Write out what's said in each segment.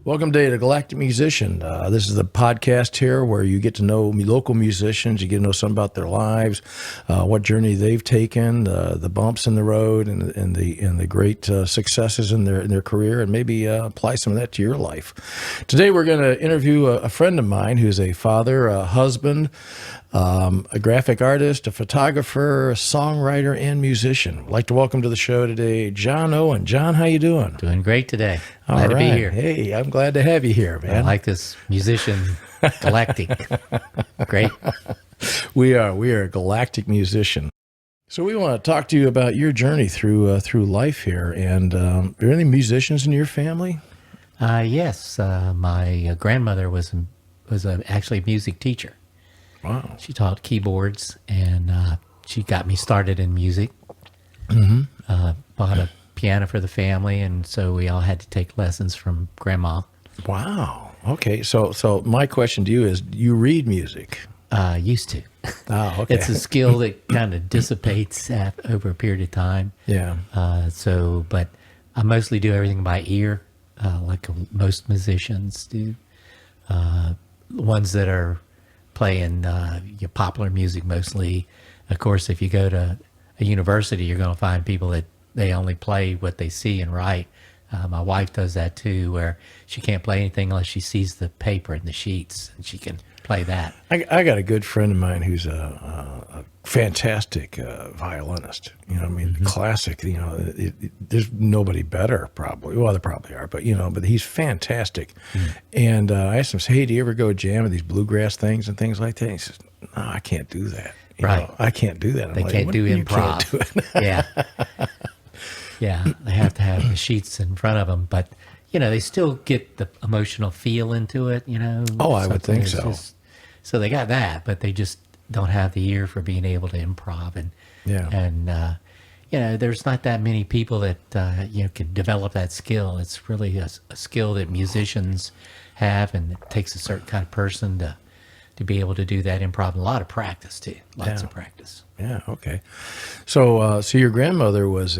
Welcome to the Galactic Musician. This is the podcast here where you get to know local musicians, you get to know something about their lives, what journey they've taken, the bumps in the road, and the great successes in their career, and maybe apply some of that to your life. Today we're going to interview a friend of mine who's a father, a husband, a graphic artist, a photographer, a songwriter, and musician. I'd like to welcome to the show today John Owen. John, how you doing? Doing great today. Glad to be here. Hey, I'm glad to have you here, man. I like this musician galactic. Great. We are a galactic musician. So we want to talk to you about your journey through life here. And are there any musicians in your family? Yes, my grandmother was actually a music teacher. Wow. She taught keyboards, and she got me started in music. Bought a piano for the family, and so we all had to take lessons from Grandma. Wow. Okay. So my question to you is, do you read music? Used to. Oh, okay. It's a skill that kind of dissipates over a period of time. Yeah. But I mostly do everything by ear, like most musicians do. Ones that are playing your popular music mostly. Of course, if you go to a university, you're going to find people that they only play what they see and write. My wife does that too, where she can't play anything unless she sees the paper and the sheets, and she can play that. I got a good friend of mine who's a fantastic violinist. You know what I mean? Classic, you know, there's nobody better probably. Well, there probably are, but, you know, but he's fantastic. And I asked him, hey, do you ever go jam at these bluegrass things and things like that? He says, no, I can't do that. You know, I can't do that. I'm They like, can't do improv. Can't do it? Yeah. Yeah, they have to have the sheets in front of them, but, you know, they still get the emotional feel into it, you know. Oh, I would think so. So they got that, but they just don't have the ear for being able to improv. And, you know, there's not that many people that, you know, can develop that skill. It's really a skill that musicians have, and it takes a certain kind of person to be able to do that improv. A lot of practice, too. Lots of practice. Yeah, okay. So your grandmother was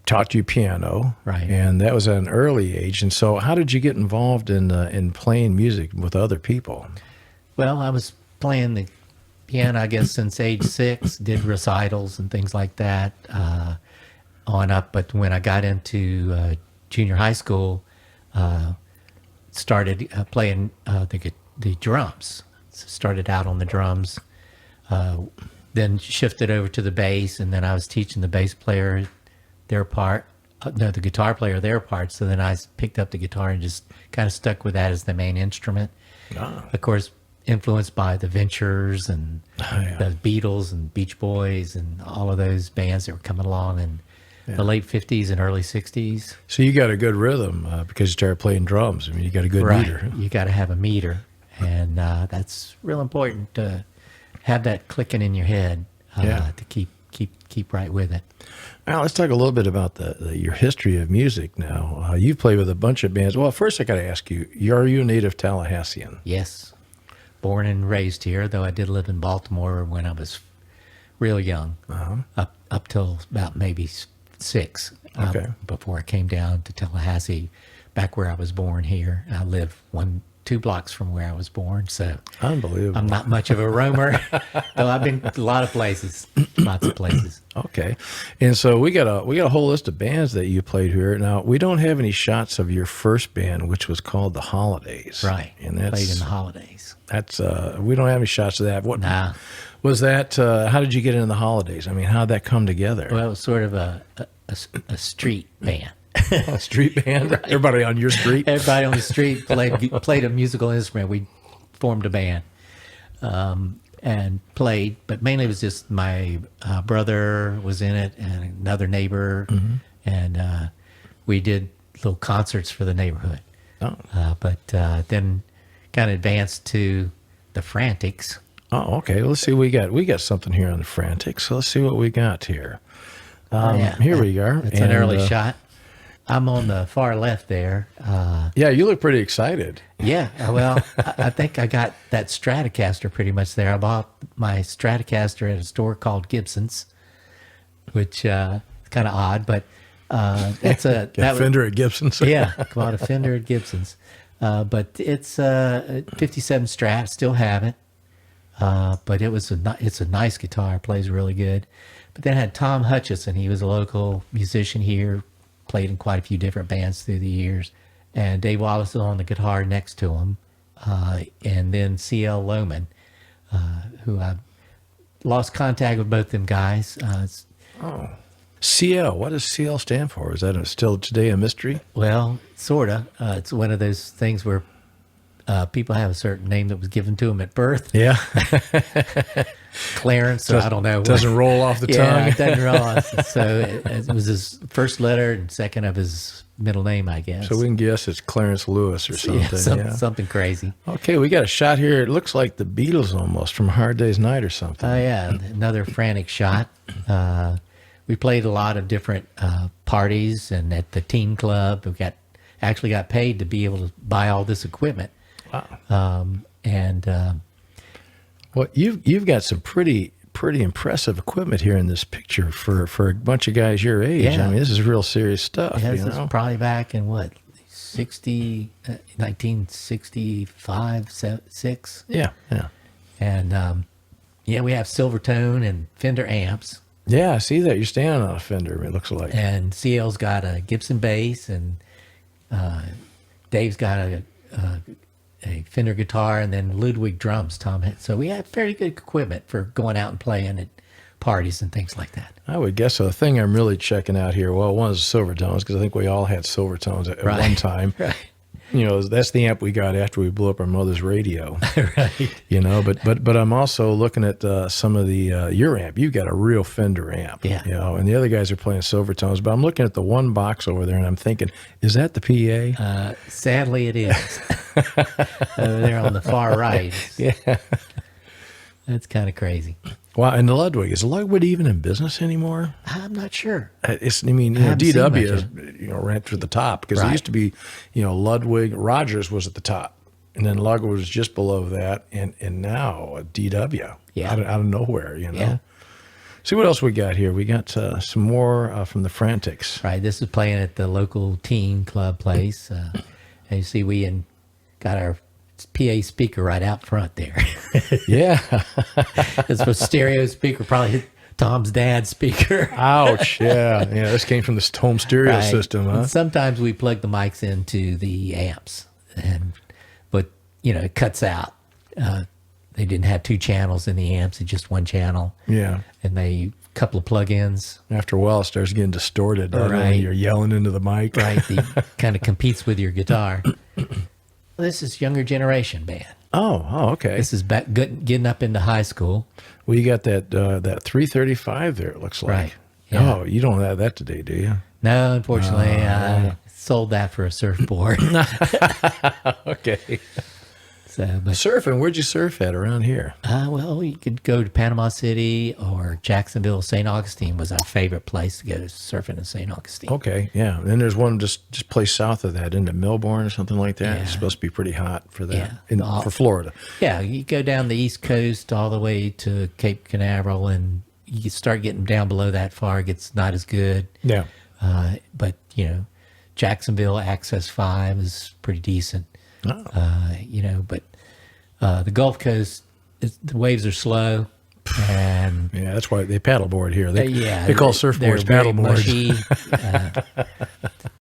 taught you piano, right? And that was at an early age. And so, how did you get involved in playing music with other people? Well, I was playing the piano, I guess, since age 6. Did recitals and things like that on up. But when I got into junior high school, started playing the drums. Started out on the drums. Then shifted over to the bass, and then I was teaching the bass player their part, the guitar player their part. So then I picked up the guitar and just kind of stuck with that as the main instrument. Of course, influenced by the Ventures and the Beatles and Beach Boys and all of those bands that were coming along in the late 50s and early 60s. So you got a good rhythm because you started playing drums. I mean, you got a good meter. You got to have a meter, and that's real important to have that clicking in your head to keep right with it. Now let's talk a little bit about your history of music. Now you've played with a bunch of bands. Well, first I got to ask you: are you a native Tallahassean? Yes, born and raised here. Though I did live in Baltimore when I was real young, up till about maybe 6. Before I came down to Tallahassee, back where I was born here. I live 2 blocks from where I was born, so unbelievable. I'm not much of a roamer, though I've been to a lot of places, lots of places. Okay, and so we got a whole list of bands that you played here. Now we don't have any shots of your first band, which was called the Holidays, right? And that's played in the Holidays. That's we don't have any shots of that. What was that? How did you get into the Holidays? I mean, how did that come together? Well, it was sort of a street band. A street band? Right. Everybody on your street? Everybody on the street played a musical instrument. We formed a band and played, but mainly it was just my brother was in it and another neighbor, and we did little concerts for the neighborhood. But then kind of advanced to the Frantics. Oh, okay. Let's see. We got something here on the Frantics. So let's see what we got here. Here we are. It's an early shot. I'm on the far left there. Yeah, you look pretty excited. Yeah, well, I think I got that Stratocaster pretty much there. I bought my Stratocaster at a store called Gibson's, which is kind of odd, but that's Fender at Gibson's. Yeah, bought a Fender at Gibson's. But it's 57 Strat. Still have it. But it's a nice guitar. Plays really good. But then I had Tom Hutchison. He was a local musician here. Played in quite a few different bands through the years. And Dave Wallace was on the guitar next to him. And then C.L. Lohman, who I lost contact with both them guys. CL, what does CL stand for? Is that still today a mystery? Well, sort of. It's one of those things where people have a certain name that was given to them at birth. Yeah. Clarence, or I don't know. Doesn't roll off the tongue. Yeah, it doesn't roll off. So it was his first letter and second of his middle name, I guess. So we can guess it's Clarence Lewis or something. Yeah, something crazy. Okay, we got a shot here. It looks like the Beatles almost from Hard Day's Night or something. Oh, yeah, another frantic shot. We played a lot of different parties and at the teen club. We actually got paid to be able to buy all this equipment. Wow. Well, you've got some pretty impressive equipment here in this picture for a bunch of guys your age. Yeah. I mean, this is real serious stuff. Yeah, you this know? is probably back in what, 1965, 6. Yeah. And we have Silvertone and Fender amps. Yeah, I see that. You're standing on a Fender, it looks like. And CL's got a Gibson bass, and Dave's got a Fender guitar, and then Ludwig drums. Tom had. So we had very good equipment for going out and playing at parties and things like that. I would guess so. The thing I'm really checking out here, well, one is Silvertones, because I think we all had Silvertones at one time. Right. You know, that's the amp we got after we blew up our mother's radio. Right. You know, but I'm also looking at some of the your amp. You've got a real Fender amp. Yeah. You know, and the other guys are playing Silvertones. But I'm looking at the one box over there, and I'm thinking, is that the PA? Sadly, it is. They're on the far right. Yeah. That's kind of crazy. Wow, and the Ludwig, is Ludwig even in business anymore? I'm not sure. DW is, ranked to the top because it Right. used to be, Ludwig, Rogers was at the top, and then Ludwig was just below that, and now DW, Yeah. out of nowhere, Yeah. See what else we got here. We got some more from the Frantics. Right. This is playing at the local teen club place. And you see we got our PA speaker right out front there. Yeah. It's a stereo speaker, probably hit Tom's dad's speaker. Ouch. Yeah. This came from this home stereo Right. system, huh? And sometimes we plug the mics into the amps, but it cuts out. They didn't have two channels in the amps; it's just one channel. Yeah. And a couple of plug-ins. After a while, it starts getting distorted. Right. You're yelling into the mic. Right. Kind of competes with your guitar. This is younger generation band. Oh, okay. This is getting up into high school. Well, you got that 335 there, it looks like. Right. Yeah. Oh, you don't have that today, do you? No, unfortunately, I sold that for a surfboard. Okay. But Surfing, where'd you surf at around here? well, you could go to Panama City or Jacksonville. St. Augustine was our favorite place to go surfing in St. Augustine. Okay, yeah. And then there's one just place south of that, into Melbourne or something like that. Yeah. It's supposed to be pretty hot for that, Yeah. for Florida. Yeah, you go down the East Coast all the way to Cape Canaveral, and you start getting down below that far, it gets not as good. Yeah. But, Jacksonville Access 5 is pretty decent. Oh. But the Gulf Coast, the waves are slow, and Yeah, that's why they paddleboard here. They they call surfboards very paddleboards. mushy.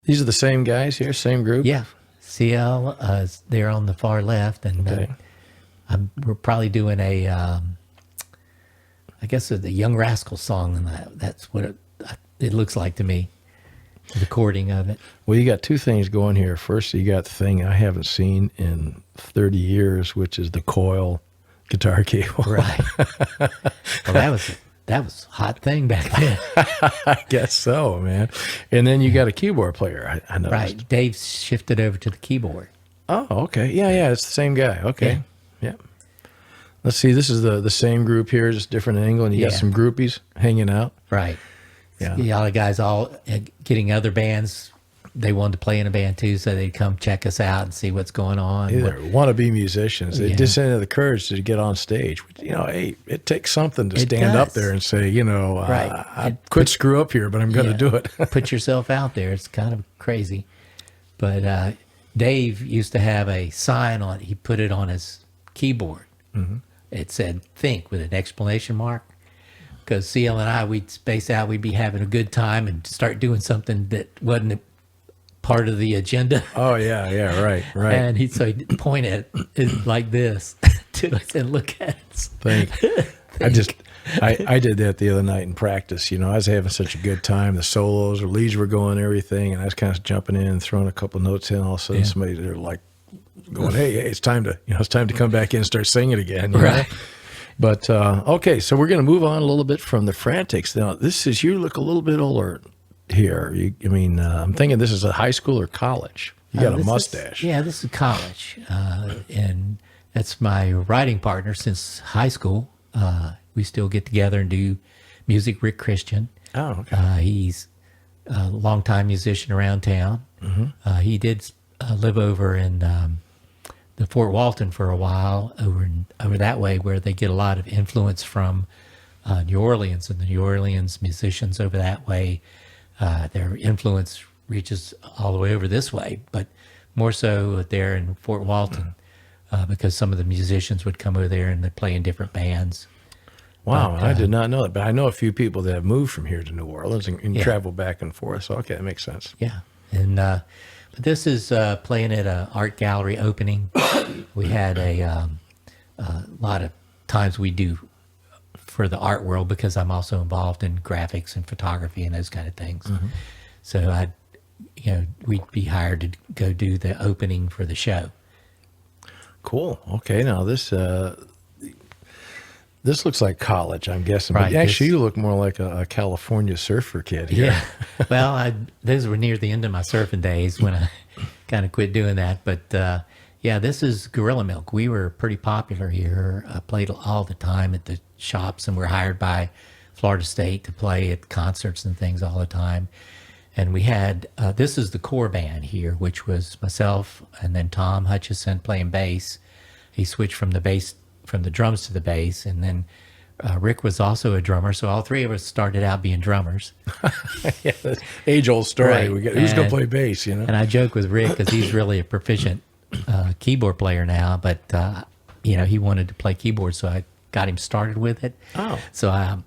These are the same guys here, same group? Yeah, CL, they're on the far left, and Okay. we're probably doing I guess the Young Rascal song, and that's what it looks like to me. The recording of it. Well, you got two things going here. First, you got the thing I haven't seen in 30 years, which is the coil guitar cable. Right. Well, that was a hot thing back then. I guess so, man. And then you got a keyboard player, I noticed. Right. Dave shifted over to the keyboard. Oh, okay. Yeah, it's the same guy. Okay. Yeah. Let's see, this is the same group here, just different angle, and you got Yeah. some groupies hanging out. Right. Yeah. The other guys all getting other bands. They wanted to play in a band too, so they'd come check us out and see what's going on. They're wannabe musicians. They Yeah. just didn't have the courage to get on stage. Hey, it takes something to It stand up does. there and say, Right. I could screw up here, but I'm going to do it. Put yourself out there. It's kind of crazy. But Dave used to have a sign on. He put it on his keyboard. It said "Think" with an exclamation mark. Because CL and I, we'd space out. We'd be having a good time and start doing something that wasn't a part of the agenda. Oh yeah, right. And he'd point at it like this to us and look at us. I did that the other night in practice. I was having such a good time. The solos, the leads were going, everything, and I was kind of jumping in and throwing a couple notes in. All of a sudden, somebody they're like going, "Hey, it's time to come back in and start singing again." Right. But okay, so we're going to move on a little bit from the Frantics. Now, you look a little bit older here. I'm thinking this is a high school or college. You got a mustache. This is college, and that's my writing partner since high school. We still get together and do music. Rick Christian. Oh, okay. He's a longtime musician around town. He did live over in the Fort Walton for a while, over that way, where they get a lot of influence from New Orleans, and the New Orleans musicians over that way. Their influence reaches all the way over this way, but more so there in Fort Walton, because some of the musicians would come over there and they play in different bands. Wow, I did not know that, but I know a few people that have moved from here to New Orleans and travel back and forth. So okay, that makes sense. Yeah, and but this is playing at an art gallery opening. We had a lot of times we do for the art world, because I'm also involved in graphics and photography and those kind of things. So we'd be hired to go do the opening for the show. Cool. Okay, now this looks like college, I'm guessing. Right, But actually, you look more like a California surfer kid here. Yeah. Well, those were near the end of my surfing days when I kind of quit doing that. But this is Gorilla Milk. We were pretty popular here. I played all the time at the shops, and we're hired by Florida State to play at concerts and things all the time. And we had, this is the core band here, which was myself and then Tom Hutchison playing bass. He switched from the drums to the bass, and then Rick was also a drummer, so all three of us started out being drummers. Yeah, that's age-old story. Right. Who's going to play bass, And I joke with Rick, because he's really a proficient keyboard player now, but he wanted to play keyboard, so I got him started with it. Oh. So I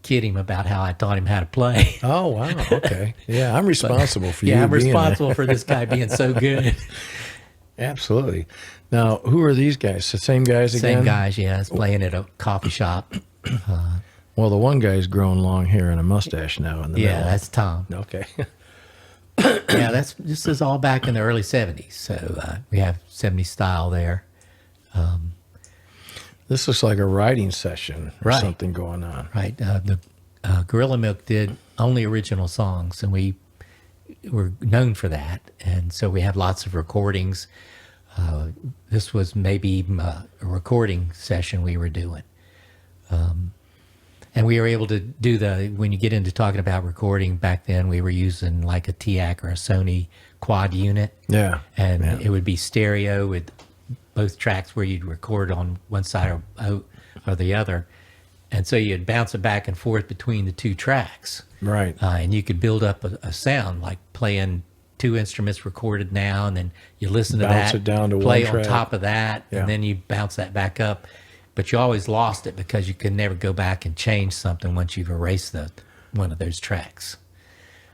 kid him about how I taught him how to play. Oh, wow, okay. Yeah, I'm responsible for you. Yeah, I'm being responsible for this guy being so good. Absolutely. Now, who are these guys? The same guys again? Same guys, yeah. It's playing at a coffee shop. Well, the one guy's grown long hair and a mustache now in the middle. That's Tom. Okay. Yeah, this is all back in the early 70s. So we have 70s style there. This looks like a writing session or Right. something going on. Right. The Gorilla Milk did only original songs, and we were known for that. And so we have lots of recordings. This was maybe even a recording session we were doing. And we were able to do when you get into talking about recording, back then we were using like a TIAC or a Sony quad unit. Yeah. And yeah. it would be stereo with both tracks where you'd record on one side or the other. And so you'd bounce it back and forth between the two tracks. Right. And you could build up a sound, like playing two instruments recorded now, and then you listen to Bounce that, it down to play one on track. top of that, Yeah. and then you bounce that back up. But you always lost it because you could never go back and change something once you've erased one of those tracks.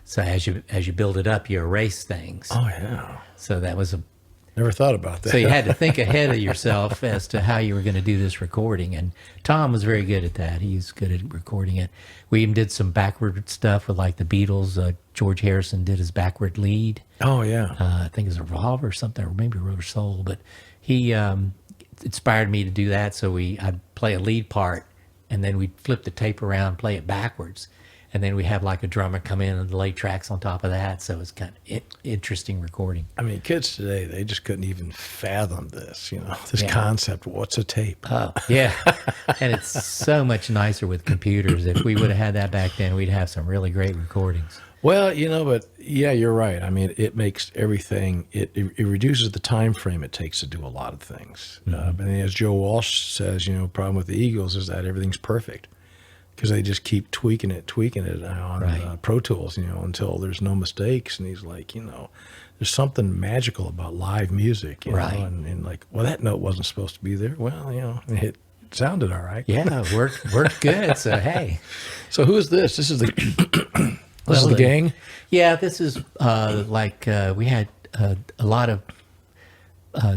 So as you build it up, you erase things. Oh, yeah. So that was Never thought about that. so you had to think ahead of yourself as to how you were going to do this recording. And Tom was very good at that. He's good at recording it. We even did some backward stuff with like the Beatles. George Harrison did his backward lead. Oh, yeah. I think it was a Revolver or something, or maybe Rubber Soul. But he inspired me to do that. So I'd play a lead part, and then we'd flip the tape around, play it backwards. And then we have like a drummer come in and lay tracks on top of that. So it's kind of interesting recording. I mean, kids today, they just couldn't even fathom this, this Yeah. concept. What's a tape? Oh, yeah. And it's so much nicer with computers. If we would have had that back then, we'd have some really great recordings. Well, but yeah, you're right. I mean, it makes everything, it reduces the time frame it takes to do a lot of things. And as Joe Walsh says, problem with the Eagles is that everything's perfect. because they just keep tweaking it on Right. Pro Tools, until there's no mistakes. And he's like, there's something magical about live music, Right. and like, well, that note wasn't supposed to be there. Well, it sounded all right. Yeah, worked good. So hey, So who is this? This is the this is Well, the gang. yeah, this is we had a lot of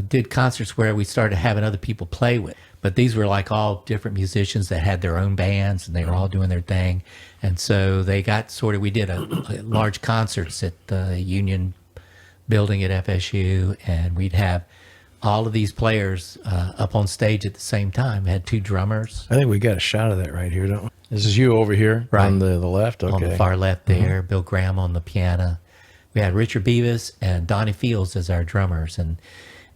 did concerts where we started having other people play with, but these were like all different musicians that had their own bands and they were all doing their thing, and so they got we did a large concerts at the Union Building at FSU, and we'd have all of these players up on stage at the same time. We had two drummers I think we got a shot of that right here, don't we? This is you over here Right. on the left. Okay. on the far left there, Bill Graham on the piano. We had Richard Beavis and Donnie Fields as our drummers, and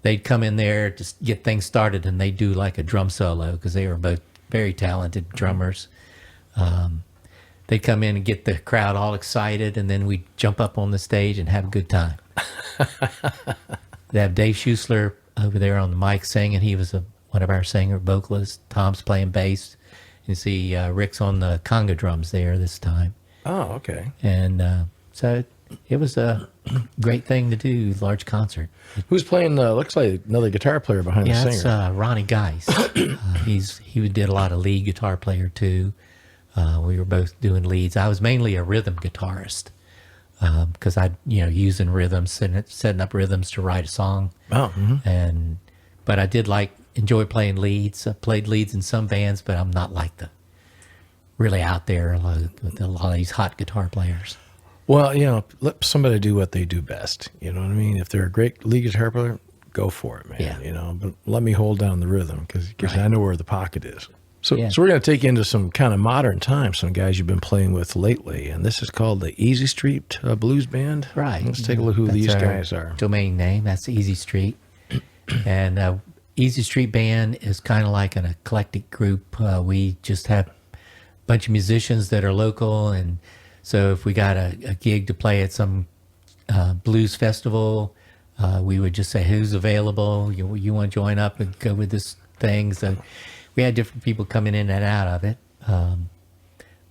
they'd come in there to get things started, and they'd do like a drum solo because they were both very talented drummers. They'd come in and get the crowd all excited, and then we'd jump up on the stage and have a good time. They have Dave Schuessler over there on the mic singing. He was one of our singer vocalists. Tom's playing bass. You see Rick's on the conga drums there this time. Oh, okay. And so it was a great thing to do, large concert. Who's playing? Looks like another guitar player behind Yeah, the that's singer. Ronnie Geis. He did a lot of lead guitar player too. We were both doing leads. I was mainly a rhythm guitarist because I, using rhythms, setting up rhythms to write a song. Oh, But I did enjoy playing leads. I played leads in some bands, but I'm not like the really out there with a lot of these hot guitar players. well, let somebody do what they do best. You know what I mean? If they're a great lead guitar player, go for it, man. Yeah. But let me hold down the rhythm because Right. I know where the pocket is. So, Yeah. so we're going to take you into some kind of modern times, some guys you've been playing with lately, and this is called the Easy Street Blues Band. Right. Let's take a look who That's these our guys are. Domain name. That's Easy Street. And Easy Street Band is kind of like an eclectic group. We just have a bunch of musicians that are local. And so if we got a gig to play at some blues festival, we would just say, who's available? You want to join up and go with this thing? So we had different people coming in and out of it.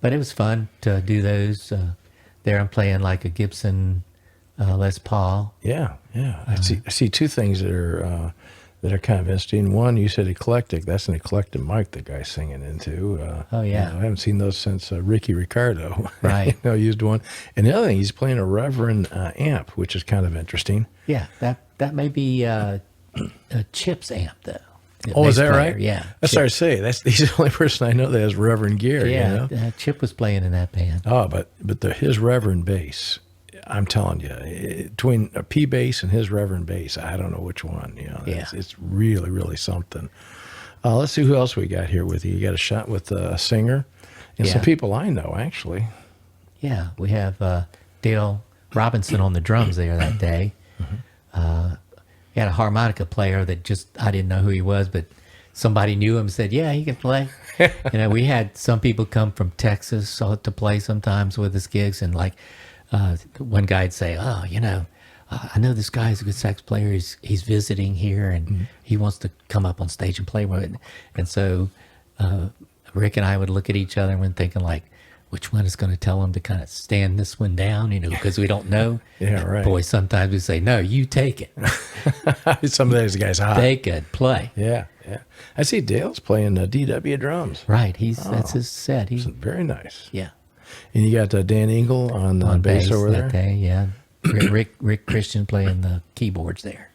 But it was fun to do those. There I'm playing like a Gibson Les Paul. Yeah. I see two things that are kind of interesting. One, you said eclectic. That's an eclectic mic the guy's singing into. Oh, yeah. I haven't seen those since Ricky Ricardo. Right. Used one. And the other thing, he's playing a Reverend amp, which is kind of interesting. Yeah, that may be a Chip's amp though. The Oh, is bass that player, right? Yeah. That's hard to say. He's the only person I know that has Reverend gear. Yeah, You know? Chip was playing in that band. Oh, but his Reverend bass, I'm telling you, between a P bass and his Reverend bass, I don't know which one. Yeah. It's really, really something. Let's see who else we got here with you. You got a shot with a singer and some Yeah. people I know, actually. Yeah, we have Dale Robinson on the drums there that day. We had a harmonica player that I didn't know who he was, but somebody knew him and said, yeah, he can play. We had some people come from Texas to play sometimes with us gigs, and one guy'd say, oh, I know this guy's a good sax player. He's visiting here, and he wants to come up on stage and play with it. And so Rick and I would look at each other and we're thinking which one is going to tell him to kind of stand this one down, because we don't know. Yeah, right. Boy, sometimes we say, no, you take it. Some of those guys hot. They could play. Yeah. I see Dale's playing DW drums. Right. That's his set. Very nice. Yeah. And you got Dan Engel on bass over that there. day, yeah. Rick Christian playing the keyboards there.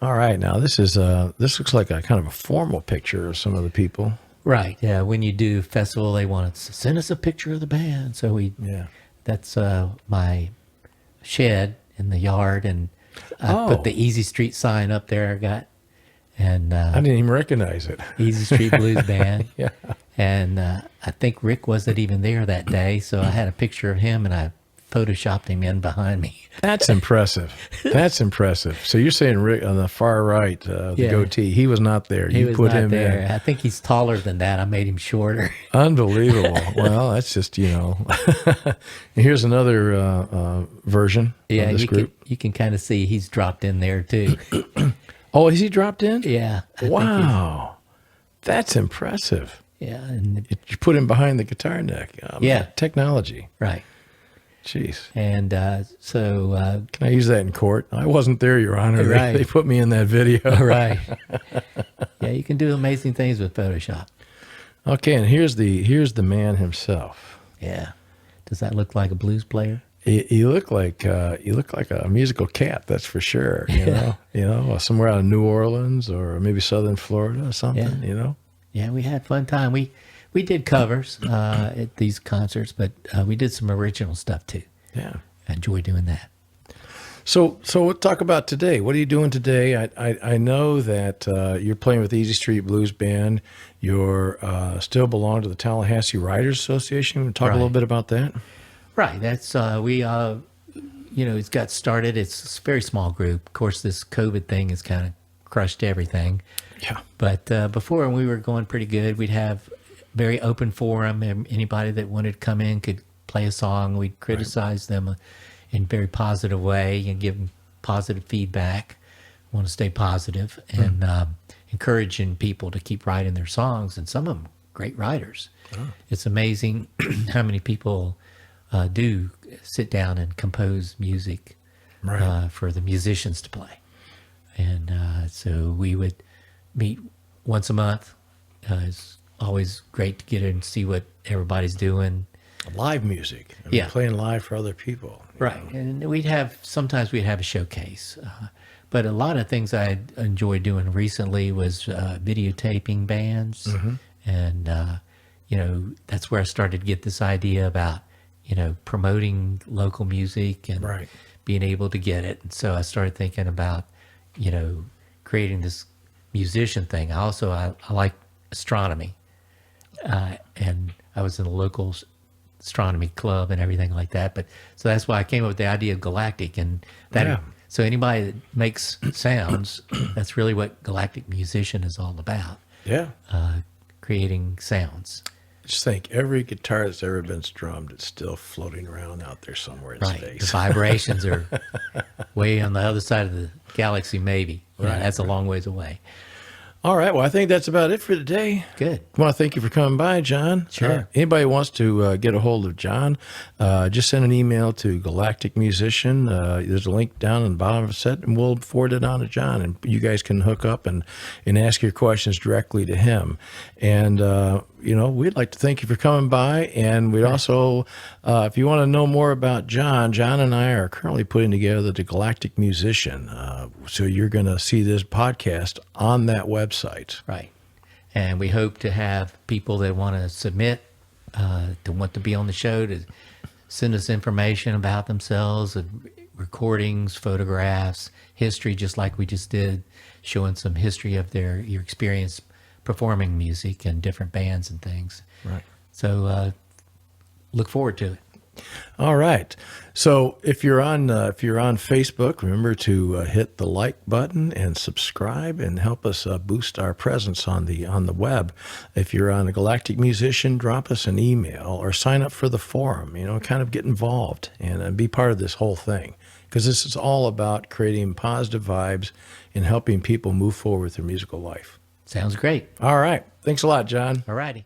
All right. Now this looks like a kind of a formal picture of some of the people. Right. Yeah. When you do festival, they want to send us a picture of the band. So that's my shed in the yard, and I put the Easy Street sign up there. I didn't even recognize it. Easy Street Blues Band. Yeah. And I think Rick wasn't even there that day, so I had a picture of him and I photoshopped him in behind me. That's impressive. So you're saying Rick on the far right, the Yeah. goatee, he was not there. He You was put not him there. in. I think he's taller than that. I made him shorter. Unbelievable. Well, that's just, Here's another version of this group. You can kind of see he's dropped in there too. Oh, is he dropped in? Yeah. I think Wow. That's impressive. Yeah, and You put him behind the guitar neck. Yeah. Technology. right. Jeez. And Can I use that in court? I wasn't there, Your Honor. Right. They put me in that video. right. Yeah, you can do amazing things with Photoshop. Okay, and here's the man himself. Yeah. Does that look like a blues player? You look like a musical cat. That's for sure. You know, somewhere out of New Orleans or maybe Southern Florida or something. Yeah. You know. Yeah, we had fun time. We did covers at these concerts, but we did some original stuff too. Yeah. I enjoy doing that. So we'll talk about today. What are you doing today? I know that you're playing with the Easy Street Blues Band. You're still belong to the Tallahassee Writers Association. We'll talk a little Right. bit about that. Right. That's it's got started. It's a very small group. Of course, this COVID thing has kind of crushed everything. Yeah. But before, when we were going pretty good, we'd have very open forum, and anybody that wanted to come in could play a song. We'd criticize them in a very positive way and give them positive feedback. Want to stay positive and encouraging people to keep writing their songs, and some of them great writers. It's amazing how many people do sit down and compose music for the musicians to play. And so we would meet once a month. It's always great to get in and see what everybody's doing. Live music. Yeah. Playing live for other people. Right. And sometimes we'd have a showcase. But a lot of things I enjoyed doing recently was videotaping bands. And, that's where I started to get this idea about, promoting local music and being able to get it. And so I started thinking about, creating this musician thing. I like astronomy. And I was in a local astronomy club and everything like that. But so that's why I came up with the idea of galactic, and that. So anybody that makes sounds, that's really what galactic musician is all about. Yeah. Creating sounds. Just think, every guitar that's ever been strummed is still floating around out there somewhere in Right. space. The vibrations are way on the other side of the galaxy, maybe. Yeah, that's a long ways away. All right. Well, I think that's about it for today. Good. I want to thank you for coming by, John. Sure. Anybody wants to get a hold of John, just send an email to Galactic Musician. There's a link down in the bottom of the set, and we'll forward it on to John, and you guys can hook up and ask your questions directly to him. And, we'd like to thank you for coming by, and we'd also, if you want to know more about John and I are currently putting together the Galactic Musician. So you're going to see this podcast on that website. Right. And we hope to have people that want to submit, to want to be on the show, to send us information about themselves, recordings, photographs, history, just like we just did, showing some history of your experience performing music and different bands and things. Right. So look forward to it. All right. So if you're on Facebook, remember to hit the like button and subscribe and help us boost our presence on the web. If you're on a Galactic Musician, drop us an email or sign up for the forum. Kind of get involved and be part of this whole thing, because this is all about creating positive vibes and helping people move forward with their musical life. Sounds great. All right. Thanks a lot, John. All righty.